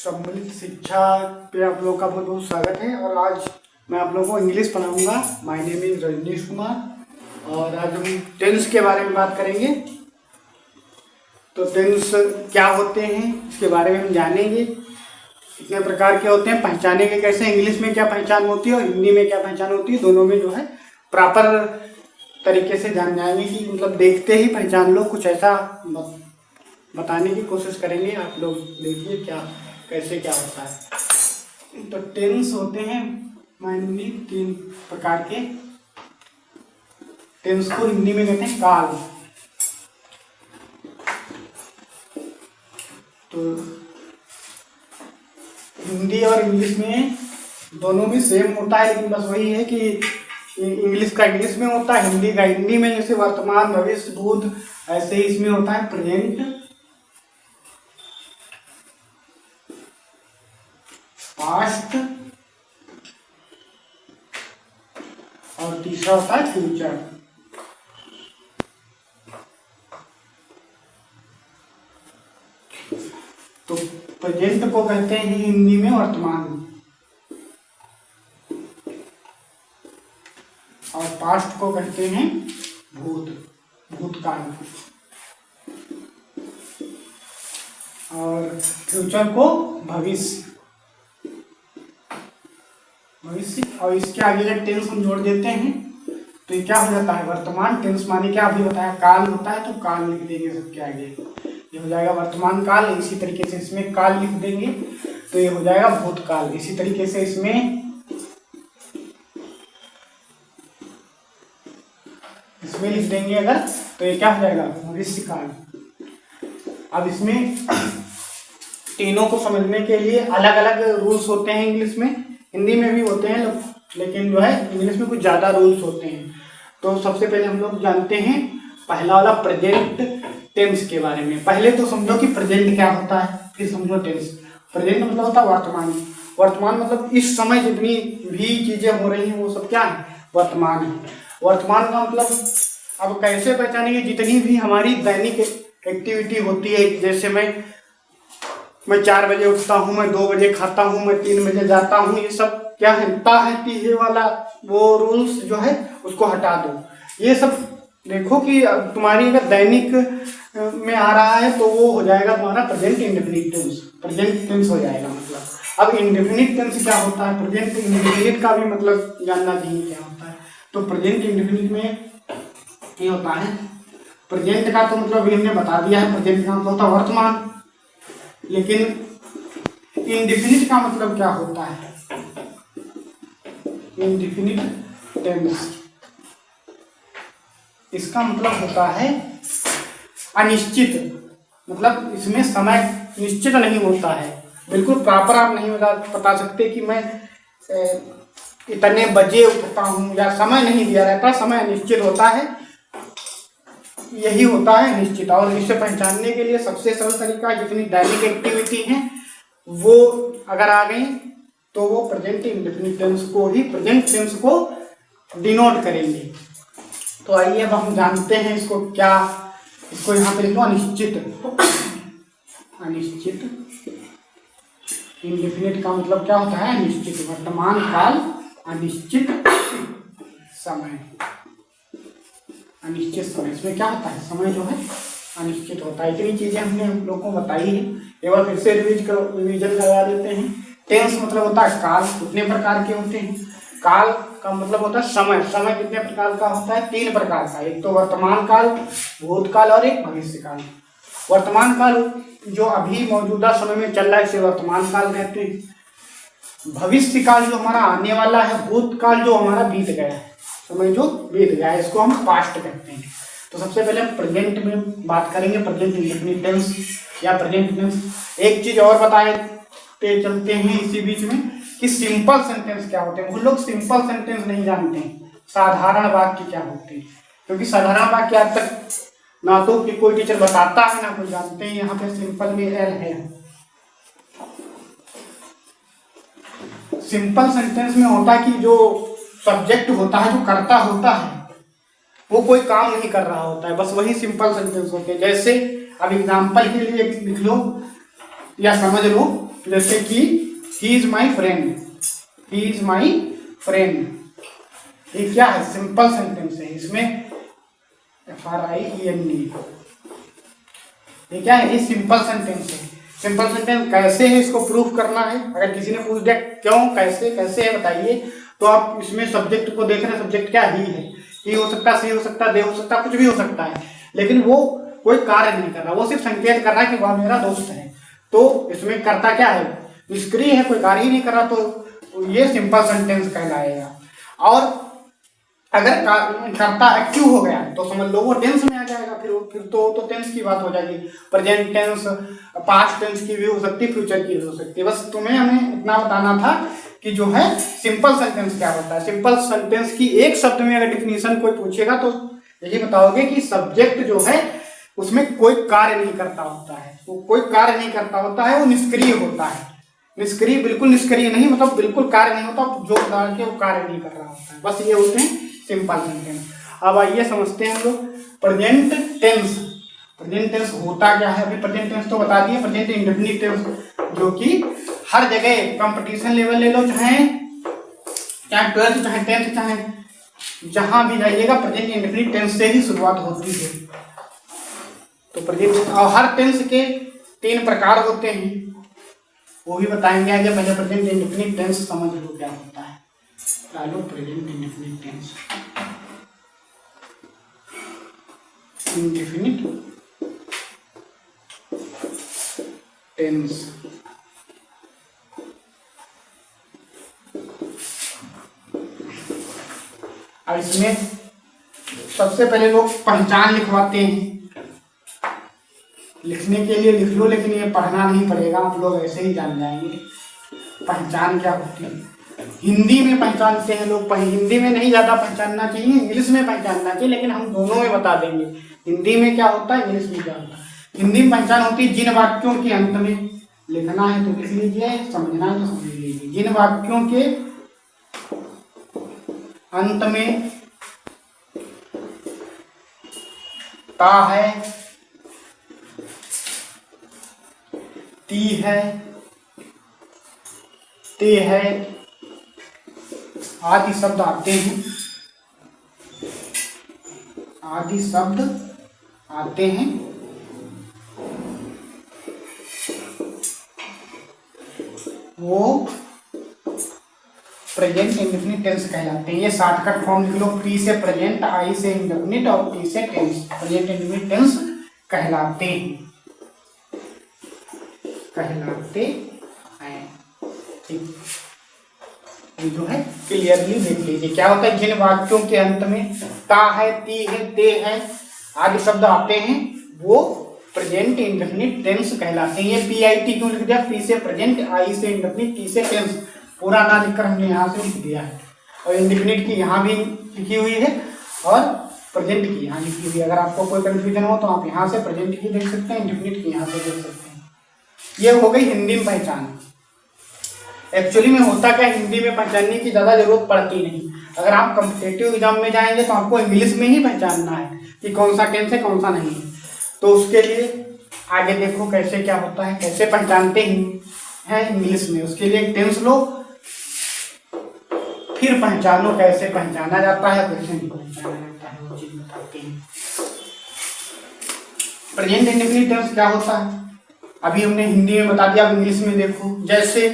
सम्मिलित शिक्षा पे आप लोगों का बहुत बहुत स्वागत है। और आज मैं आप लोगों को इंग्लिश पढ़ाऊंगा। My name is Rajneesh Kumar और आज हम टेंस के बारे में बात करेंगे। तो टेंस क्या होते हैं इसके बारे में हम जानेंगे। कितने प्रकार के होते हैं, पहचानेंगे कैसे, इंग्लिश में क्या पहचान होती है और हिंदी में क्या पहचान होती है, दोनों में जो है प्रॉपर तरीके से जान जाएंगे कि मतलब देखते ही पहचान लो। कुछ ऐसा बताने की कोशिश करेंगे, आप लोग देखिए क्या कैसे क्या होता है। तो टेंस होते हैं माइनली 3 प्रकार के। टेंस को हिंदी में कहते हैं काल। तो हिंदी और इंग्लिश में दोनों भी सेम होता है, लेकिन बस वही है कि इंग्लिश का इंग्लिश में होता है, हिंदी का हिंदी में। जैसे वर्तमान, भविष्य, भूत, ऐसे ही इसमें होता है प्रेजेंट, पास्ट और तीसरा होता है फ्यूचर। तो प्रेजेंट को कहते हैं हिंदी में वर्तमान और पास्ट को कहते हैं भूतकाल और फ्यूचर को भविष्य। और इसके आगे जब टेंस हम जोड़ देते हैं तो ये क्या हो जाता है, वर्तमान। टेंस माने क्या अभी बताया, काल होता है, तो काल लिख देंगे सबके आगे, ये हो जाएगा वर्तमान काल। इसी तरीके से इसमें काल लिख देंगे तो ये हो जाएगा भूतकाल। इसी तरीके से इसमें लिख देंगे अगर, तो ये क्या हो जाएगा भविष्य काल। अब इसमें तीनों को समझने के लिए अलग अलग रूल्स होते हैं। इंग्लिश में, हिंदी में भी होते हैं, लेकिन जो है इंग्लिश में कुछ ज़्यादा रूल्स होते हैं। तो सबसे पहले हम लोग जानते हैं पहला वाला प्रेजेंट टेंस के बारे में। पहले तो समझो कि प्रेजेंट क्या होता है, फिर समझो टेंस। प्रेजेंट मतलब होता है वर्तमान। वर्तमान मतलब इस समय जितनी भी चीज़ें हो रही हैं वो सब क्या है, वर्तमान है। वर्तमान का मतलब अब कैसे पहचानेंगे, जितनी भी हमारी दैनिक एक्टिविटी होती है। जैसे मैं 4 बजे उठता हूँ, मैं 2 बजे खाता हूँ, मैं 3 बजे जाता हूँ, ये सब क्या है, है वाला वो रूल्स जो है उसको हटा दो। ये सब देखो कि तुम्हारी अगर दैनिक में आ रहा है तो वो हो जाएगा तुम्हारा present indefinite tense. Present tense हो जाएगा। मतलब अब इंडेफिनिट टेंस क्या होता है, प्रेजेंट इंडेफिनिट का भी मतलब जानना चाहिए क्या होता है। तो प्रेजेंट इंडेफिनिट में ये होता है, प्रेजेंट का तो मतलब हमने बता दिया है, प्रेजेंट का मतलब होता है वर्तमान। लेकिन इंडेफिनिट का मतलब क्या होता है, इंडेफिनिट टेंस, इसका मतलब होता है अनिश्चित। मतलब इसमें समय निश्चित नहीं होता है, बिल्कुल प्रॉपर आप नहीं बता सकते कि मैं इतने बजे उठता हूँ, या समय नहीं दिया रहता, समय अनिश्चित होता है, यही होता है निश्चित। और इसे पहचानने के लिए सबसे सरल तरीका, जितनी दैनिक एक्टिविटी है वो अगर आ गई तो वो प्रेजेंट इंडेफिनिट टेंस को ही, प्रेजेंट टेंस को डिनोट करेंगे। तो आइए अब हम जानते हैं इसको क्या, इसको यहाँ पे लिखो अनिश्चित। अनिश्चित इंडेफिनिट का मतलब क्या होता है, अनिश्चित वर्तमान काल, अनिश्चित समय। अनिश्चित समय, इसमें क्या होता है, समय जो है अनिश्चित होता है। इतनी चीजें हमने हम लोग को बताई है, एक बार फिर से रिवीजन करवा देते हैं। टेंस मतलब होता है काल। कितने प्रकार के होते हैं, काल का मतलब होता है समय। समय कितने प्रकार का होता है, 3 प्रकार का, एक तो वर्तमान काल, भूतकाल और एक भविष्य काल। वर्तमान काल जो अभी मौजूदा समय में चल रहा है इसे वर्तमान काल कहते हैं। भविष्य काल जो हमारा आने वाला है, भूतकाल जो हमारा बीत गया है, समय जो बीत गया है, इसको हम पास्ट कहते हैं। तो सबसे पहले हम प्रेजेंट में बात करेंगे, प्रेजेंट इंडेफिनिट टेंस या प्रेजेंट टेंस। एक चीज और बताते चलते हैं इसी बीच में कि सिंपल सेंटेंस क्या होते हैं। वो लोग सिंपल सेंटेंस नहीं जानते हैं, साधारण वाक्य क्या होते हैं, क्योंकि साधारण वाक्य आज तक ना तो कि कोई टीचर बताता है ना कोई जानते हैं। यहाँ पे सिंपल में एल है। सिंपल सेंटेंस में होता है कि जो सब्जेक्ट होता है, जो कर्ता होता है, वो कोई काम नहीं कर रहा होता है, बस वही सिंपल सेंटेंस होते हैं। जैसे अब एग्जाम्पल के लिए लिख लो या समझ लो जैसे कि he is my friend, he is my friend, ये क्या है? सिंपल सेंटेंस है। इसमें FRIEND, ये क्या है? ये सिंपल सेंटेंस है। सिंपल सेंटेंस कैसे है इसको प्रूफ करना है। अगर किसी ने पूछ दिया क्यों, कैसे, कैसे है बताइए, तो आप इसमें सब्जेक्ट को देख रहे हैं। सब्जेक्ट क्या? ही हो सकता, सी हो सकता, दे हो सकता, कुछ भी हो सकता है, लेकिन वो कोई कार्य नहीं कर रहा, वो सिर्फ संकेत कर रहा है कि वह मेरा दोस्त है। तो इसमें करता क्या है? निष्क्रिय है, कोई कार्य ही नहीं कर रहा, तो ये सिंपल सेंटेंस कहलाएगा। और अगर करता एक्टिव हो गया तो समझ लो वो टेंस में आ जाएगा। फिर तो टेंस की बात हो जाएगी। प्रेजेंट टेंस, पास्ट टेंस की भी हो सकती है, फ्यूचर की भी हो सकती है। बस तुम्हें हमें इतना बताना था कि जो है सिंपल सेंटेंस क्या होता है। सिंपल सेंटेंस की एक शब्द में अगर डिफिनीशन कोई पूछेगा तो यही बताओगे कि सब्जेक्ट जो है उसमें कोई कार्य नहीं करता होता है, वो कोई कार्य नहीं करता होता है, वो निष्क्रिय होता है। निष्क्रिय, बिल्कुल निष्क्रिय नहीं, मतलब बिल्कुल कार्य नहीं होता, जो डाल के वो कार्य नहीं कर रहा होता है। बस ये होते हैं सिंपल सेंटेंस। अब आइए समझते हैं हम लोग प्रेजेंट टेंस। प्रेजेंट टेंस होता क्या है? अभी प्रेजेंट टेंस तो बता दिए। प्रेजेंट इंडेफिनिट टेंस, जो कि हर जगह कंपटीशन लेवल ले लो, चाहे 12th, चाहे 10th, चाहे जहां भी जाइएगा, प्रेजेंट इंडेफिनिट टेंस से ही शुरुआत होती है। तो प्रेजेंट, और हर टेंस के 3 प्रकार होते हैं, वो भी बताएंगे आगे। पहले प्रेजेंट इंडेफिनिट टेंस समझ लो क्या होता है। चलो present indefinite tense, indefinite tense. अब इसमें सबसे पहले लोग पहचान लिखवाते हैं। लिखने के लिए लिख लो, लेकिन ये पढ़ना नहीं पड़ेगा, आप लोग ऐसे ही जान जाएंगे पहचान क्या होती है। हिंदी में पहचानते हैं लोग, हिंदी में नहीं ज्यादा पहचानना चाहिए, इंग्लिश में पहचानना चाहिए, लेकिन हम दोनों में बता देंगे हिंदी में क्या होता है, इंग्लिश में क्या होता है। हिंदी में पहचान होती है जिन वाक्यों के अंत में, लिखना है तो लिख लीजिए, समझना है तो समझ लीजिए। जिन वाक्यों के अंत में ता है, ती है, ते है आदि शब्द आते हैं, आदि शब्द आते हैं, वो प्रेजेंट इंडेफिनिट टेंस कहलाते हैं। ये शॉर्टकट फॉर्म लिख लो, पी से प्रेजेंट, आई से इंडेफिनिट और टी से टेंस, प्रेजेंट इंडेफिनिट टेंस कहलाते हैं, कहलाते हैं। ठीक, ये जो है क्लियरली देख लीजिए क्या होता है। जिन वाक्यों के अंत में ता है, ती है, ते है आदि शब्द आते हैं, वो प्रेजेंट इंडेफिनिट टेंस कहलाते हैं। ये PIT क्यों लिख दिया? पी से प्रेजेंट, आई से इंडेफिनिट, टी से टेंस, पूरा ना लिखकर हमने यहाँ से लिख दिया है। और इंडेफिनिट की यहाँ भी लिखी हुई है और प्रेजेंट की यहाँ लिखी हुई है। अगर आपको कोई कंफ्यूजन हो तो आप यहाँ से प्रेजेंट की देख सकते हैं, इंडेफिनिट की यहाँ से देख सकते हैं। ये हो गई हिंदी में पहचान। एक्चुअली में होता क्या, हिंदी में पहचानने की ज़्यादा जरूरत पड़ती नहीं। अगर आप कॉम्पिटिटिव एग्जाम में जाएंगे तो आपको इंग्लिश में ही पहचानना है कि कौन सा टेंस है, कौन सा नहीं है। तो उसके लिए आगे देखो कैसे क्या होता है, कैसे पहचानते हैं इंग्लिश में। उसके लिए टेंस लो, फिर पहचानो कैसे पहचाना जाता है, कैसे नहीं पहचाना जाता है, वो चीज बताते हैं। प्रेजेंट इंडेफिनिट टेंस क्या होता है अभी हमने हिंदी में बता दिया, अब इंग्लिश में देखो। जैसे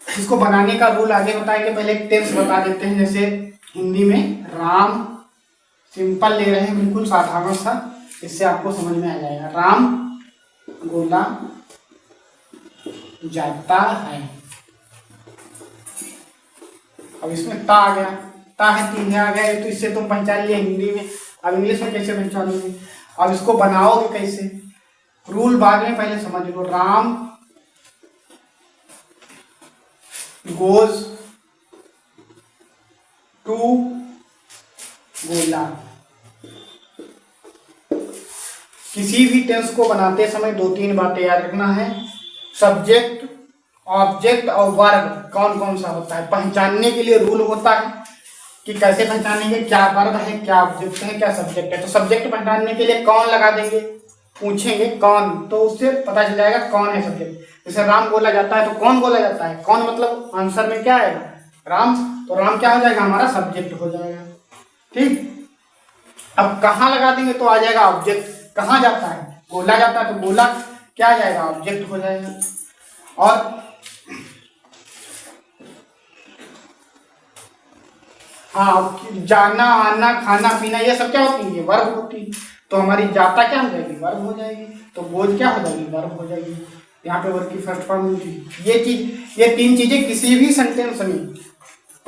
इसको बनाने का रूल आगे बताया कि पहले एक टेंस बता देते हैं। जैसे हिंदी में राम, सिंपल ले रहे हैं, बिल्कुल साधारण सा, इससे आपको समझ में आ जाएगा। राम गोला जाता है। अब इसमें ता आ गया, ता है, तीन आ गया, तो इससे तुम पहचान लिया हिंदी में। अब इंग्लिश में कैसे पहचानोगे? अब इसको बनाओगे कैसे? रूल बाद में, पहले समझ लो। राम गोज टू गोला। किसी भी टेंस को बनाते समय 2-3 बातें याद रखना है। सब्जेक्ट, ऑब्जेक्ट और वर्ब कौन कौन सा होता है, पहचानने के लिए रूल होता है कि कैसे पहचानेंगे, क्या वर्ब है, क्या ऑब्जेक्ट है, क्या सब्जेक्ट है। तो सब्जेक्ट पहचानने के लिए कौन लगा देंगे? पूछेंगे कौन, तो उससे पता चल जाएगा कौन है सब्जेक्ट। जैसे राम बोला जाता है तो कौन बोला जाता है, कौन मतलब आंसर में क्या आएगा, राम, तो राम क्या हो जाएगा, हमारा सब्जेक्ट हो जाएगा। ठीक, अब कहाँ लगा देंगे तो आ जाएगा ऑब्जेक्ट, कहाँ जाता है, बोला जाता है तो बोला क्या आ जाएगा, ऑब्जेक्ट हो जाएगा। और हाँ, जाना, आना, खाना पीना, ये सब क्या होती है, वर्ब होती है। तो हमारी जाता क्या हो जाएगी, वर्ब हो जाएगी, तो बोझ क्या हो जाएगी, वर्ब हो जाएगी। यहाँ पे वर्ब की फर्स्ट फॉर्म होती है। ये चीज, ये तीन चीजें किसी भी सेंटेंस में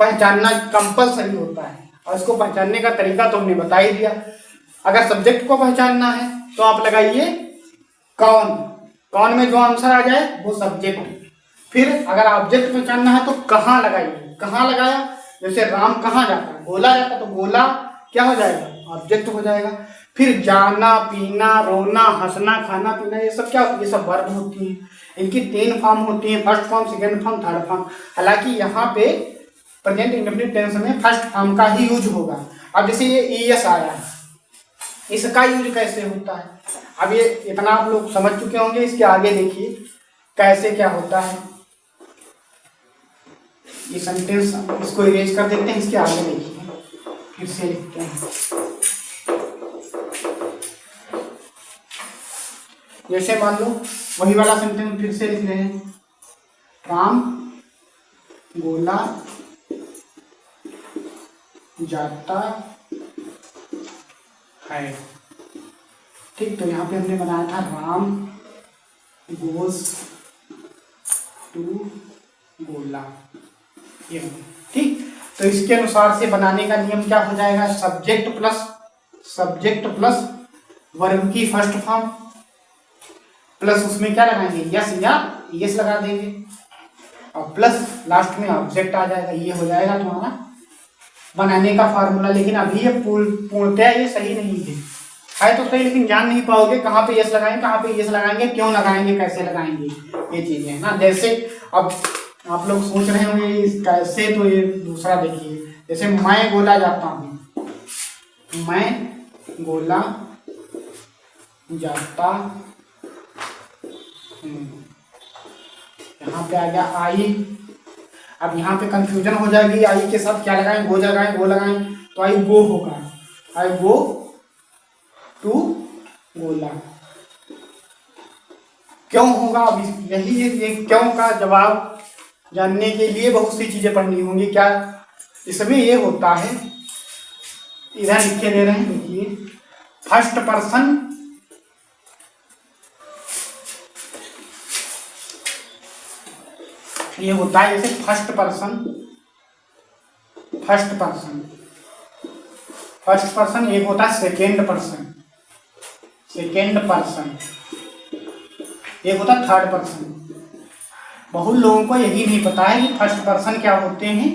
पहचानना कंपलसरी होता है, और इसको पहचानने का तरीका तो हमने बता ही दिया। अगर सब्जेक्ट को पहचानना है तो आप लगाइए कौन, कौन में जो आंसर आ जाए वो सब्जेक्ट। फिर अगर ऑब्जेक्ट पहचानना है तो कहाँ लगाइए, कहाँ लगाया, जैसे राम कहाँ जाता है, बोला जाता है तो बोला क्या हो जाएगा, ऑब्जेक्ट हो जाएगा। फिर जाना, पीना, रोना, हंसना, खाना पीना, ये सब क्या, ये सब वर्ब होती हैं। इनकी तीन फॉर्म होती हैं, first form, second form, third form. हालांकि यहाँ पे प्रेजेंट इंडेफिनिट टेंस में फर्स्ट फॉर्म का ही यूज होगा। अब जैसे ये ईएस आया है, इसका यूज कैसे होता है, अब ये इतना आप लोग समझ चुके होंगे। इसके आगे देखिए कैसे क्या होता है, ये सेंटेंस इसको इरेज कर देते हैं, इसके आगे देखिए फिर से लिखते हैं। जैसे मान लो वही वाला सेंटेंस फिर से लिख रहे हैं, राम गोला जाता है। ठीक, तो यहाँ पे हमने बनाया था राम गोज टू गोला, ये ठीक। तो इसके अनुसार से बनाने का नियम क्या हो जाएगा, सब्जेक्ट प्लस वर्ब की फर्स्ट फॉर्म प्लस उसमें क्या लगाएंगे, यस या यस लगा देंगे, और प्लस लास्ट में ऑब्जेक्ट आ जाएगा। ये हो जाएगा तुम्हारा बनाने का फार्मूला। लेकिन अभी ये पूर्णतया ये सही नहीं है तो सही, लेकिन जान नहीं पाओगे कहाँ पे यस लगाएंगे, कहाँ पे यस लगाएंगे, क्यों लगाएंगे, कैसे लगाएंगे, ये चीजें है ना। जैसे अब आप लोग सोच रहे होंगे कैसे, तो ये दूसरा देखिए, जैसे मैं गोला जाता हूँ, मैं गोला जाता यहाँ पे आ गया आई। अब यहाँ पे कंफ्यूजन हो जाएगी, आई के साथ क्या लगाएं, गो लगाएं, गो लगाएं, तो आई गो होगा, आई गो टू गोला। क्यों होगा, अब यही ये क्यों का जवाब जानने के लिए बहुत सी चीजें पढ़नी होंगी। क्या इसमें ये होता है, इधर लिख के दे रहे हैं, देखिए फर्स्ट पर्सन ये होता है, जैसे फर्स्ट पर्सन एक होता है सेकेंड पर्सन एक होता है थर्ड पर्सन। बहुत लोगों को यही नहीं पता है कि फर्स्ट पर्सन क्या होते हैं,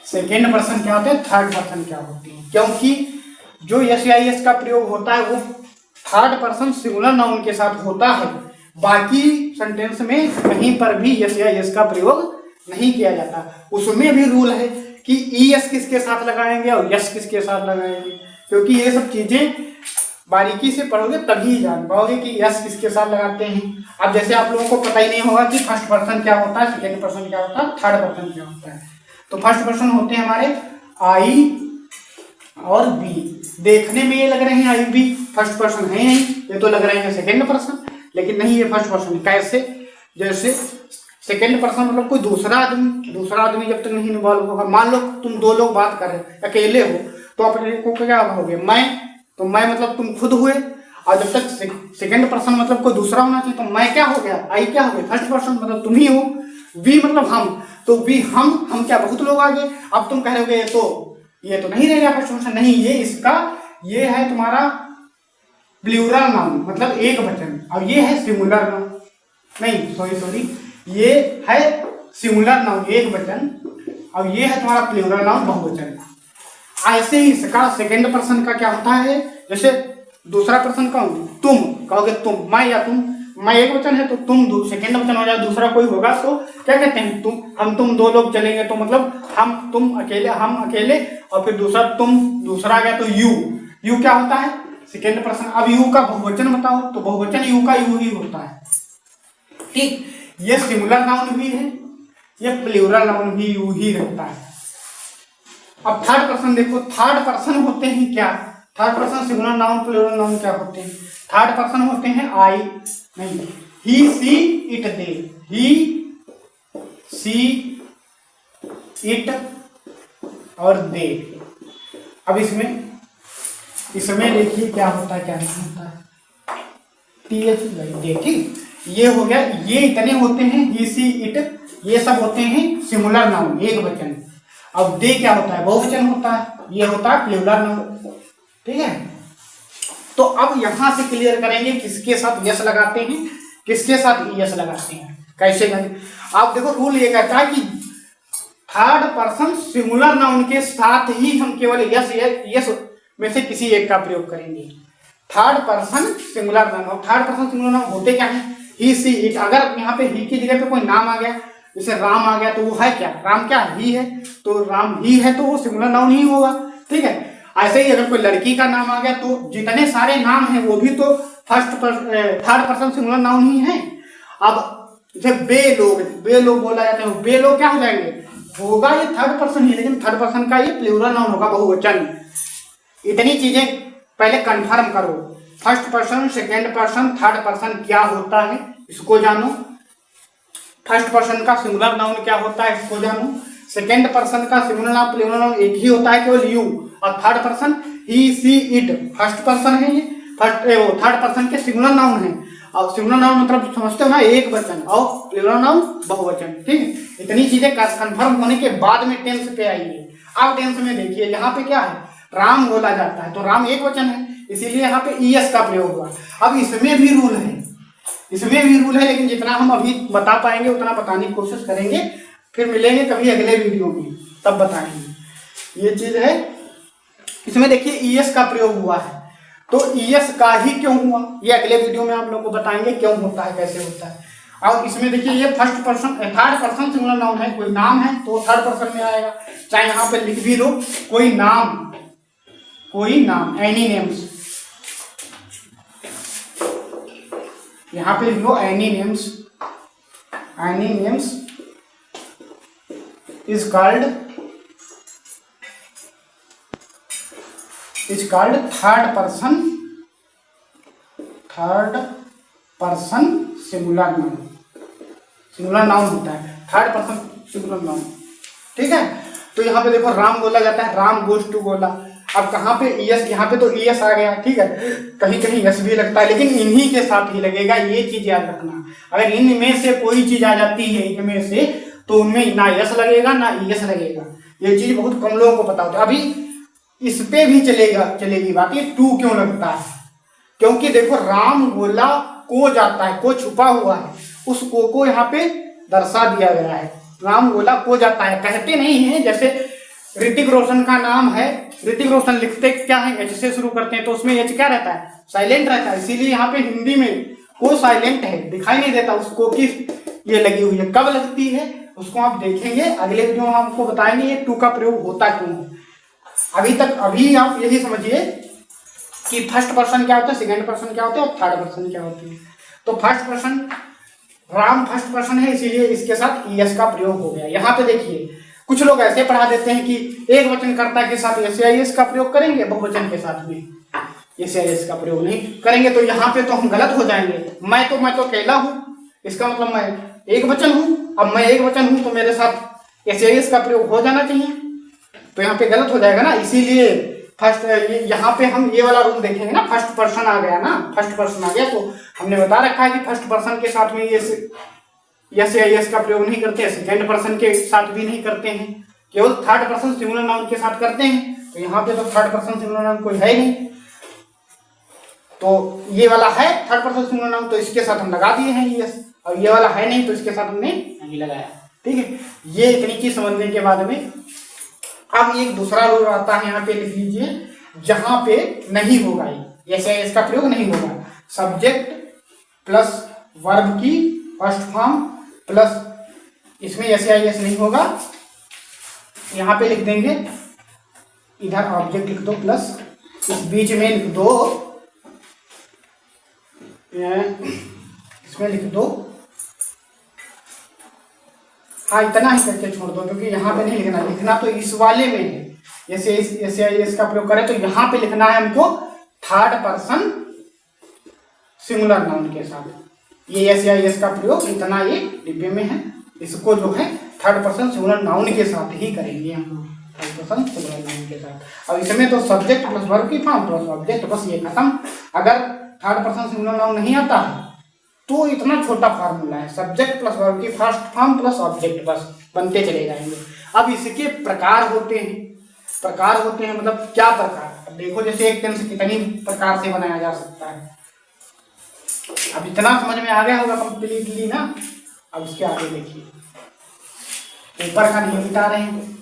सेकेंड पर्सन क्या होते हैं, थर्ड पर्सन क्या होते हैं। क्योंकि जो यस या यस का प्रयोग होता है वो थर्ड पर्सन सिंगुलर नाउन के साथ होता है, बाकी सेंटेंस में कहीं पर भी यस या यस का प्रयोग नहीं किया जाता। उसमें भी रूल है कि ई एस किसके साथ लगाएंगे और यस किसके साथ लगाएंगे, क्योंकि ये सब चीजें बारीकी से पढ़ोगे तभी जान पाओगे कि यस किसके साथ लगाते हैं। अब जैसे आप लोगों को पता ही नहीं होगा कि फर्स्ट पर्सन क्या होता है, सेकेंड पर्सन क्या होता है, थर्ड पर्सन क्या होता है। तो फर्स्ट पर्सन होते हैं हमारे आई और बी। देखने में ये लग रहे हैं आई बी फर्स्ट पर्सन है नहीं, ये तो लग रहे हैं सेकेंड पर्सन, लेकिन नहीं, ये फर्स्ट पर्सन। कैसे, जैसे सेकेंड पर्सन मतलब कोई दूसरा आदमी जब तक नहीं इन्वॉल्व होगा। मान लो तुम दो लोग बात कर रहे हैं, अकेले हो, तो अपने को क्या कहोगे, मैं मतलब तुम खुद हुए, और जब तक सेकेंड पर्सन मतलब कोई दूसरा होना चाहिए, तो मैं क्या हो गया, आई क्या हो गया, फर्स्ट पर्सन मतलब तुम ही हो, वी मतलब हम, तो वी हम क्या बहुत लोग आ गए। अब तुम कह रहे हो ये तो नहीं रहेगा फर्स्ट पर्सन, नहीं, ये है तुम्हारा प्लूरल नाउन मतलब एक वचन, और ये है सिंगुलर नाउन, नहीं सॉरी ये है सिंगुलर नाउन एक वचन, और ये है तुम्हारा प्लूरल नाउन बहुवचन। ऐसे ही इसका सेकेंड पर्सन का क्या होता है, जैसे दूसरा पर्सन कौन, तुम कहोगे तुम, मैं या तुम, मैं एक वचन है तो तुम सेकेंड वचन हो जाए, दूसरा कोई होगा तो क्या कहते हैं, तुम दो लोग चलेंगे तो मतलब हम अकेले, और फिर दूसरा आ गया तो यू क्या होता है सेकेंड पर्सन। अब यू का बहुवचन बताओ, तो बहुवचन यू का यू ही होता है, ठीक। ये सिंगुलर नाउन भी है, ये प्लूरल नाउन भी यू ही रहता है। अब थर्ड पर्सन देखो, थर्ड पर्सन होते हैं क्या, third person singular noun plural noun क्या होते हैं, थर्ड पर्सन होते हैं आई नहीं, ही see it they, he see it और दे। अब इसमें देखिए क्या होता है क्या नहीं होता है, टीएच दे, ठीक। ये हो गया, ये इतने होते हैं, ही सी इट, ये सब होते हैं सिंगुलर नाउन एक वचन। अब दे क्या होता है, बहुवचन होता है, ये होता है प्लूरल नाउन, ठीक है। तो अब यहां से क्लियर करेंगे किसके साथ यस लगाते हैं, किसके साथ यस लगाते हैं, कैसे करेंगे। आप देखो रूल ये कहता है कि थर्ड पर्सन सिंगुलर नाउन के साथ ही हम केवल यस में से किसी एक का प्रयोग करेंगे। Third person singular noun, third person singular noun होते क्या है, ही सी इट। अगर यहाँ पे ही की जगह पे कोई नाम आ गया, जैसे राम आ गया, तो वो है क्या, राम क्या ही है, तो राम ही है, तो वो सिंगुलर नाउन ही होगा, ठीक है। ऐसे ही अगर कोई लड़की का नाम आ गया, तो जितने सारे नाम हैं वो भी तो थर्ड पर्सन सिंगुलर नाउन ही है। अब जब बे लोग बोला जाता है, बे लोग क्या हो जाएंगे, होगा ये थर्ड पर्सन ही, लेकिन थर्ड पर्सन का ये प्लूरल नाउन होगा, बहुवचन। इतनी चीजें पहले कंफर्म करो, first person, second person, third person क्या होता है इसको जानो, फर्स्ट पर्सन का सिंगुलर नाउन क्या होता है इसको जानो, सेकेंड पर्सन का सिंगुलर नाउन प्लूरल नाउन एक ही होता है केवल यू, और third person he see it first person है, ये थर्ड पर्सन के सिंगुलर नाउन है। और सिंगुलर नाउन मतलब समझते हो ना, एक वचन, और प्लूरल नाउन बहुवचन, ठीक है। इतनी चीजें कंफर्म होने के बाद में टेंस पे आइए। अब टेंस में देखिए यहाँ पे क्या है, राम बोला जाता है, तो राम एक वचन है, इसीलिए यहाँ पे ईएस का प्रयोग हुआ। अब इसमें भी रूल है, इसमें भी रूल है, लेकिन जितना हम अभी बता पाएंगे उतना बताने की कोशिश करेंगे, फिर मिलेंगे कभी अगले वीडियो में तब बताएंगे। ये चीज है, इसमें देखिए ईएस का प्रयोग हुआ है, तो ईएस का ही क्यों हुआ ये अगले वीडियो में आप लोग को बताएंगे, क्यों होता है, कैसे होता है। और इसमें देखिए ये first person, third person singular noun है, कोई नाम है तो थर्ड पर्सन में आएगा, चाहे यहाँ पे लिख भी लो कोई नाम, एनी नेम्स, यहाँ पे लिख लो any names is called third person singular noun होता है, थर्ड पर्सन सिंगुलर नाउन, ठीक है। तो यहाँ पे देखो राम बोला जाता है, राम गोज टू बोला। अब कहाँ पे ईएस, यहाँ पे तो ईएस आ गया, ठीक है, कहीं कहीं यस भी लगता है, लेकिन इन्हीं के साथ ही लगेगा, ये चीज याद रखना। अगर इनमें से कोई चीज आ जाती है इनमें से, तो उनमें ना यस लगेगा ना ईएस लगेगा, ये चीज बहुत कम लोगों को पता होता है। अभी इस पे भी चलेगी बात, ये टू क्यों लगता है, क्योंकि देखो राम बोला को जाता है, को छुपा हुआ है, उस को यहाँ पे दर्शा दिया गया है, राम बोला को जाता है, कहते नहीं है। जैसे ऋतिक रोशन का नाम है, ऋतिक रोशन लिखते क्या है, एच से शुरू करते हैं, तो उसमें एच क्या रहता है, साइलेंट रहता है, इसीलिए यहाँ पे हिंदी में को साइलेंट है, दिखाई नहीं देता, उसको की ये लगी हुई है। कब लगती है उसको आप देखेंगे अगले वीडियो में, आपको बताएंगे ये टू का प्रयोग होता क्यों है। अभी आप यही समझिए कि फर्स्ट पर्सन क्या होता है, सेकेंड पर्सन क्या होता है और थर्ड पर्सन क्या होती है। तो first person, Ram first person है, इसीलिए इसके साथ ईएस का प्रयोग हो गया। यहाँ पे देखिए कुछ लोग ऐसे पढ़ा देते हैं कि एक वचनकर्ता के साथ एस का प्रयोग करेंगे, बहुवचन के साथ में एस का प्रयोग नहीं करेंगे, तो यहाँ पे तो हम गलत हो जाएंगे। मैं तो अकेला हूँ, इसका मतलब मैं एक वचन हूँ, अब मैं एक वचन हूँ तो मेरे साथ एस का प्रयोग हो जाना चाहिए, तो यहाँ पे गलत हो जाएगा ना। इसीलिए फर्स्ट यहाँ पे हम ये वाला रूल देखेंगे ना, फर्स्ट पर्सन आ गया ना, फर्स्ट पर्सन आ गया, तो हमने बता रखा है कि फर्स्ट पर्सन के साथ में यस का प्रयोग नहीं करते, सेकेंड पर्सन के साथ भी नहीं करते हैं, केवल थर्ड पर्सन सिंगुलर नाउन के साथ करते हैं। तो यहाँ पे तो थर्ड पर्सन सिंगुलर नाउन कोई है नहीं, तो ये वाला है थर्ड पर्सन सिंगुलर नाउन, तो इसके साथ हम लगा दिए हैं यस, और ये वाला है नहीं तो इसके साथ हमने नहीं लगाया, ठीक है। ये इतनी चीज समझने के बाद में अब एक दूसरा रूल आता है, यहाँ पे लिख लीजिए, जहां पे नहीं होगा ये इसका प्रयोग नहीं होगा, सब्जेक्ट प्लस वर्ब की फर्स्ट फॉर्म प्लस इसमें एस नहीं होगा, यहाँ पे लिख देंगे, इधर ऑब्जेक्ट लिख दो प्लस इस बीच में लिख दो इसमें लिख दो, हाँ इतना ही करके छोड़ दो क्योंकि यहाँ पे नहीं लिखना, लिखना तो इस वाले में है। जैसे एस का प्रयोग करें तो यहाँ पे लिखना है हमको थर्ड पर्सन सिंगुलर नाउन के साथ। ये एस का प्रयोग इतना ये डिब्बे में है, इसको जो है थर्ड पर्सन सिंगुलर नाउन के साथ ही करेंगे हम लोग, थर्ड पर्सन सिंगुलर नाउन के साथ। अब इसमें तो सब्जेक्ट प्लस वर्ब की फॉर्म प्लस ऑब्जेक्ट, बस ये खत्म। अगर थर्ड पर्सन सिंगुलर नाउन नहीं आता है तो इतना छोटा फार्मूला है, सब्जेक्ट प्लस वर्ब की फर्स्ट फॉर्म प्लस ऑब्जेक्ट, बस बनते चले जाएंगे। अब इसके प्रकार होते हैं, प्रकार होते हैं मतलब क्या प्रकार, अब देखो जैसे एक टेंस कितनी प्रकार से बनाया जा सकता है। अब इतना समझ में आ गया होगा कंप्लीटली ना। अब इसके आगे देखिए, ऊपर का नहीं मिटा रहे हैं,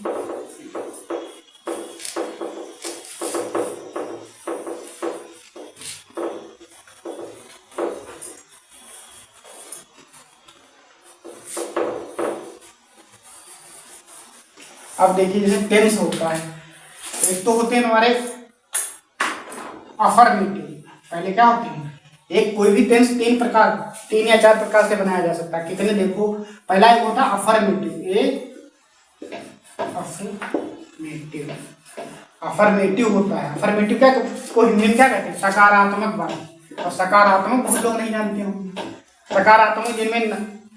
अब देखिए जैसे टेंस होता है, एक तो होते हैं हमारे अफर्मेटिव। पहले क्या होते हैं, एक कोई भी टेंस तीन या चार प्रकार से बनाया जा सकता है। कितने देखो, पहला एक होता है अफर्मेटिव, अफर्मेटिव होता है। अफर्मेटिव क्या, इसको हिंदी में क्या कहते हैं, सकारात्मक बात। और सकारात्मक बहुत लोग नहीं जानते होंगे। सकारात्मक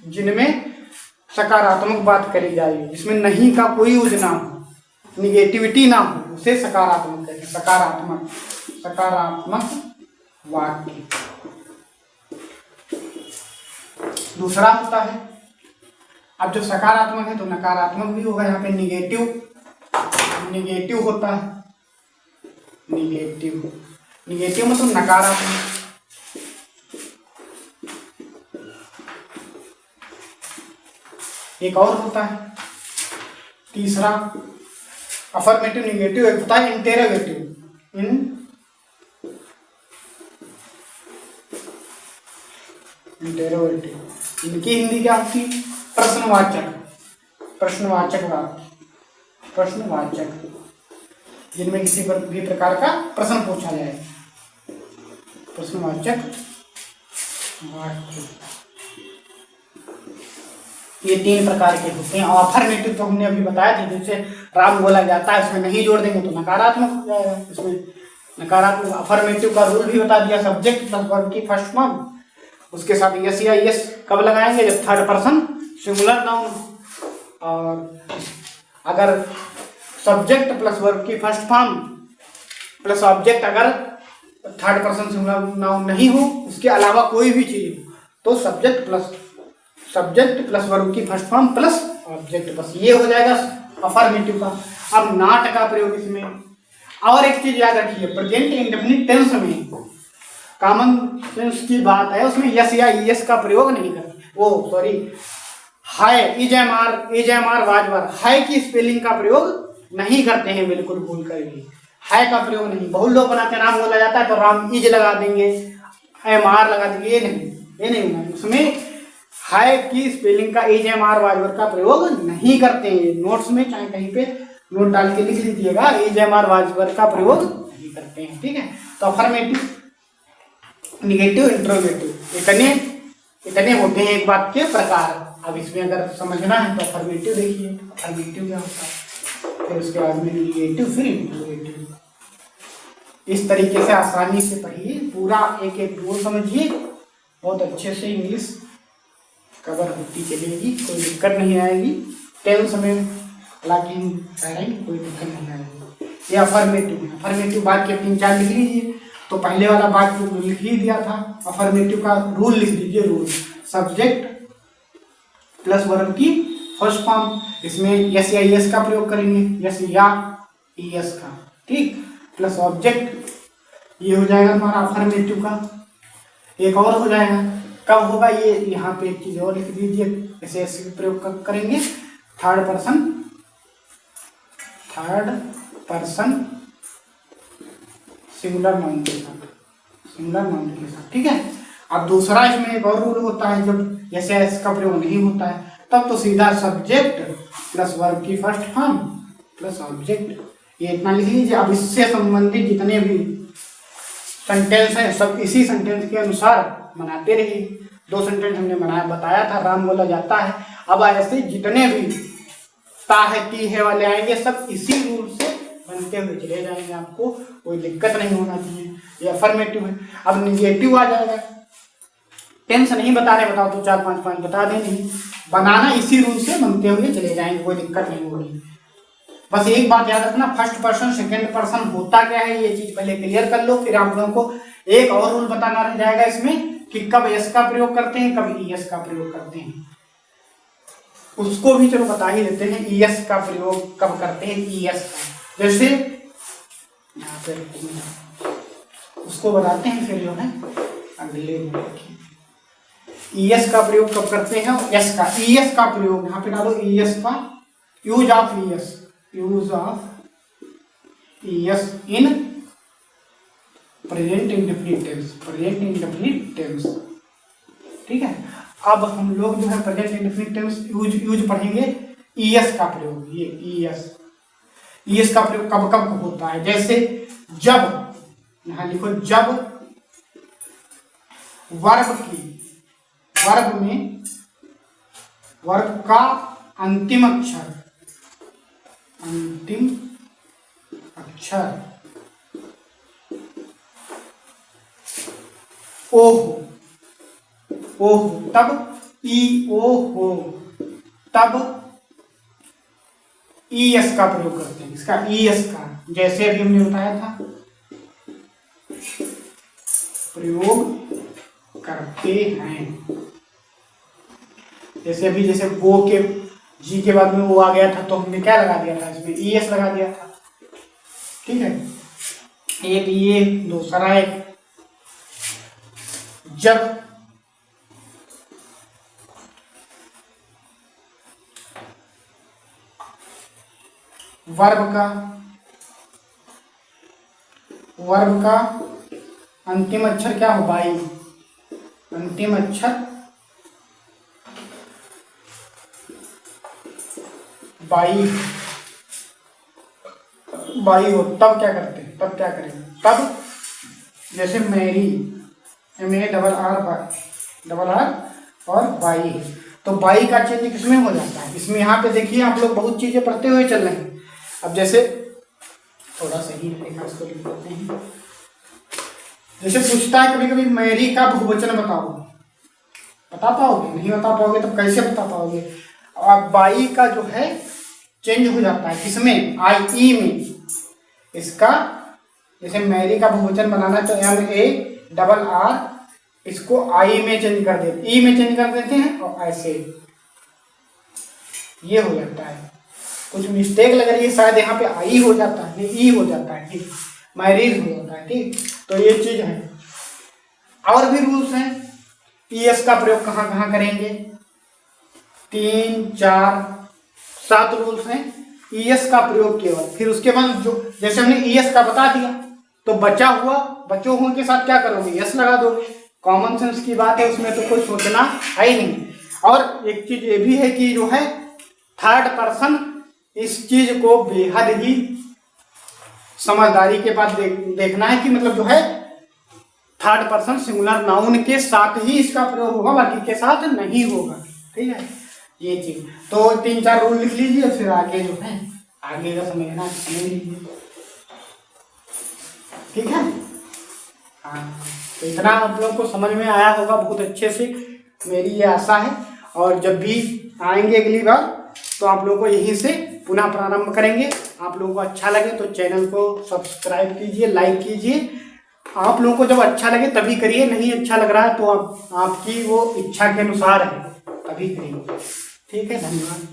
जिनमें सकारात्मक बात करी जाएगी, जिसमें नहीं का कोई यूज ना हो, निगेटिविटी ना हो, उसे सकारात्मक कहते हैं। सकारात्मक वाक्य। दूसरा होता है, अब जो सकारात्मक है तो नकारात्मक भी होगा, यहाँ पे निगेटिव होता है। निगेटिव मतलब नकारात्मक। एक और होता है तीसरा अफर्मेटिव निगेटिव, एक होता है इंटेरोगेटिव। इनकी हिंदी क्या होती है, प्रश्नवाचक वाक्य, जिनमें किसी भी प्रकार का प्रश्न पूछा जाए, प्रश्नवाचक वाक्य। ये तीन प्रकार के होते हैं। और अफर्मेटिव तो हमने अभी बताया था, जैसे राम बोला जाता है, इसमें नहीं जोड़ देंगे तो नकारात्मक हो जाएगा। इसमें नकारात्मक अफर्मेटिव का रूल भी बता दिया, सब्जेक्ट प्लस वर्ब की फर्स्ट फॉर्म, उसके साथ यस या यस कब लगाएंगे, जब थर्ड पर्सन सिंगुलर नाउन। और अगर सब्जेक्ट प्लस वर्ब की फर्स्ट फॉर्म प्लस ऑब्जेक्ट अगर थर्ड पर्सन सिंगुलर नाउन नहीं हो, उसके अलावा कोई भी चीज हो, तो सब्जेक्ट प्लस वर्ब की फर्स्ट फॉर्म प्लस ऑब्जेक्ट, बस ये हो जाएगा अफर्मेटिव का। अब नॉट का प्रयोग इसमें, और एक चीज याद रखिए, प्रेजेंट इंडेफिनिट टेंस में कॉमन सेंस की बात है, उसमें यस या यस का प्रयोग नहीं करते। हाय इज एम आर वाजवर, हाय की स्पेलिंग का प्रयोग नहीं करते हैं, बिल्कुल भूल कर भी हाय का प्रयोग नहीं। बहुत लोग बनाते हैं, राम बोला जाता है तो राम इज लगा देंगे, एम आर लगा देंगे, ये नहीं होना। उसमें हाय की स्पेलिंग का इज एम आर वाजवर का प्रयोग नहीं करते हैं। नोट्स में चाहे कहीं पे नोट डाल के लिख लीजिएगा, इज एम आर वाजवर का प्रयोग नहीं करते हैं, ठीक है। तो अफर्मेटिव, निगेटिव, इंट्रोगेटिव, इतने होते हैं एक बात के प्रकार। अब इसमें अगर समझना है तो अफर्मेटिव देखिए, अफर्मेटिव क्या होता है, फिर उसके बाद में निगेटिव, फिर इंट्रोगेटिव। इस तरीके से आसानी से पढ़िए, पूरा एक एक रूल समझिए, बहुत अच्छे से इंग्लिश कवर होती चलेगी, कोई दिक्कत नहीं आएगी। टेंस में हालांकि हम कह रहे हैं कोई दिक्कत नहीं आएगी। ये अफर्मेटिव बात के 3-4 लिख लीजिए। तो पहले वाला बात जो लिख ही दिया था, अफर्मेटिव का रूल लिख दीजिए। रूल, सब्जेक्ट प्लस वर्ब की फर्स्ट फॉर्म, इसमें यस या यस का प्रयोग करेंगे, यस या यस का, ठीक, प्लस ऑब्जेक्ट, ये हो जाएगा हमारा अफर्मेटिव का। एक और हो जाएगा, कब होगा ये, यहाँ पे एक चीज और लिख दीजिए, ऐसे ऐसे प्रयोग करेंगे, थर्ड पर्सन सिंगुलर नाउन के साथ, ठीक है। अब दूसरा इसमें एक और रूल होता है, जब ऐसे ऐसे का प्रयोग नहीं होता है तब तो सीधा सब्जेक्ट प्लस वर्ब की फर्स्ट फॉर्म प्लस ऑब्जेक्ट, ये इतना लिख लीजिए। अब इससे संबंधित जितने भी सेंटेंस हैं सब इसी सेंटेंस के अनुसार बनाते रहिए। 2 सेंटेंस हमने बताया था, राम बोला जाता है। अब ऐसे जितने भी ता है ती है वाले आएंगे सब इसी रूल से बनते हुए चले जाएंगे, आपको कोई दिक्कत नहीं होना चाहिए। ये अफर्मेटिव है। अब निगेटिव आ जाएगा, टेंस नहीं बता रहे, बताओ तो 4-5 पॉइंट बता दें, नहीं बनाना इसी रूल से बनते हुए चले जाएंगे, कोई दिक्कत नहीं होगी। बस एक बात याद रखना, फर्स्ट पर्सन सेकंड पर्सन होता क्या है ये चीज पहले क्लियर कर लो, फिर आप लोगों को एक और रूल बताना रह जाएगा इसमें कि कब एस का प्रयोग करते हैं, कब ईएस का प्रयोग करते हैं। उसको भी चलो बता ही देते हैं, ईएस का प्रयोग कब करते हैं, ईएस का। जैसे यहाँ पे उसको बताते हैं, फिर जो है अगले ईएस का प्रयोग कब करते हैं, एस का। ईएस का प्रयोग यहाँ पे डालो, ईएस का use of ES, use of ES in present indefinite tense, present indefinite tense. ठीक है, अब हम लोग जो है प्रेजेंट इंडेफिनिट टेंस यूज पढ़ेंगे ईएस का प्रयोग। ये ईएस का प्रयोग कब कब होता है, जैसे जब, यहां लिखो जब वर्ब में वर्ब का अंतिम अक्षर ओ हो, तब ई ओ हो, तब ईएस का प्रयोग करते हैं। इसका ईएस का, जैसे अभी हमने बताया था, प्रयोग करते हैं। जैसे अभी जैसे वो के जी के बाद में वो आ गया था तो हमने क्या लगा दिया था, इसमें ईएस लगा दिया था। ठीक है, एक ये, दूसरा एक जब वर्ब का अंतिम अक्षर क्या हो, बाई, अंतिम अक्षर बाई हो, तब क्या करते हैं, तब क्या करेंगे, तब जैसे मैरी, डबल आर और बाई, तो बाई का चेंज किसमें हो जाता है, इसमें। यहाँ पे देखिए आप लोग बहुत चीजें पढ़ते हुए चल रहे हैं। अब जैसे थोड़ा सही रहेगा, इसको लिख लेते हैं। जैसे पूछता है कभी कभी मैरी का बहुवचन बताओ, बता पाओगे, नहीं बता पाओगे तब कैसे बता पाओगे। अब बाई का जो है चेंज हो जाता है किसमें, आई ई में। इसका जैसे मैरी का बहुवचन बनाना तो MARR, इसको आई में चेंज कर देते, ई में चेंज कर देते हैं और ऐसे ये हो जाता है। कुछ मिस्टेक लग रही है शायद, यहाँ पे आई हो जाता है, ई हो जाता है, ठीक, मैरिज हो जाता है। ठीक, तो ये चीज है। और भी रूल्स हैं, ईएस का प्रयोग कहाँ कहाँ करेंगे, 3, 4, 7 रूल्स हैं ईएस का प्रयोग केवल। फिर उसके बाद जो जैसे हमने ईएस का बता दिया तो बचे हुए के साथ क्या करोगे, एस लगा दोगे। कॉमन सेंस की बात है, उसमें तो कोई सोचना है ही नहीं। और एक चीज ये भी है कि जो है थर्ड पर्सन, इस चीज को बेहद ही समझदारी के बाद देखना है कि मतलब जो है थर्ड पर्सन सिंगुलर नाउन के साथ ही इसका प्रयोग होगा, बाकी के साथ नहीं होगा। ठीक है, ये चीज तो 3-4 रूल लिख लीजिए, फिर आगे जो है आगे का समझना समझ लीजिए। ठीक है, हाँ, तो इतना आप लोग को समझ में आया होगा बहुत अच्छे से, मेरी ये आशा है। और जब भी आएंगे अगली बार तो आप लोगों को यहीं से पुनः प्रारंभ करेंगे। आप लोगों को अच्छा लगे तो चैनल को सब्सक्राइब कीजिए, लाइक कीजिए। आप लोगों को जब अच्छा लगे तभी करिए, नहीं अच्छा लग रहा है तो आपकी वो इच्छा के अनुसार है, तभी करिए। ठीक है, धन्यवाद।